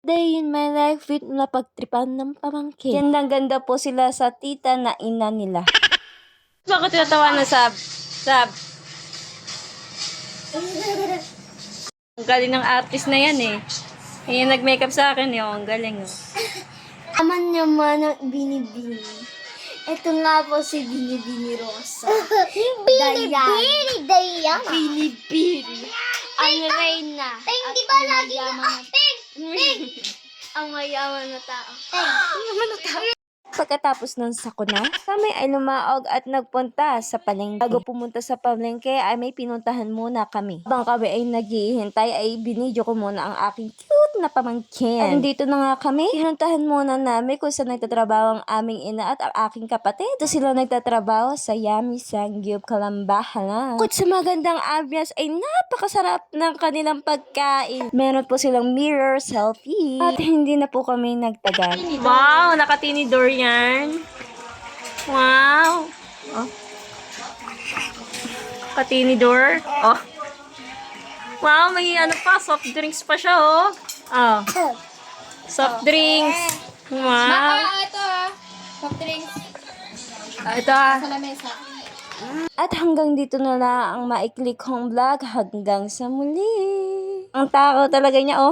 Day in my life with napagtripan ng pamangkin. Gandang-ganda po sila sa tita na ina nila. Bakit tinatawa na Sab? Sab? Ang galing ng artist na yan eh. Yung nag-makeup sa akin yung ang galing oh. Aman naman ang Binibini. Ito nga po si Binibini Rosa. Binibini Diana. Binibini. Ang reyna. Teng, di ba lagi na? Ang mayaman na tao. Pagkatapos ng sakuna, kami ay lumaog at nagpunta sa palengke. Bago pumunta sa palengke ay may pinuntahan muna kami. Habang kami ay naghihintay ay binidyo ko muna ang aking cute na pamangkin. At dito na nga kami, pinuntahan muna namin kung saan nagtatrabaho ang aming ina at ang aking kapatid. Ito sila nagtatrabaho sa Yummy Sangyup Kalambahalan. Bukod sa magandang ambience ay napakasarap ng kanilang pagkain. Meron po silang mirror selfie. At hindi na po kami nagtagal. Wow, nakatinidor yan. Wow. Oh. Katinidor. Oh. Wow, may ano pa, soft drinks pa siya, oh. Oh. Soft drinks. Wow. Ito soft drinks. Ito ah. Sa lamesa. At hanggang dito na lang ang maikli kong vlog. Hanggang sa muli. Ang takaw talaga niya, oh.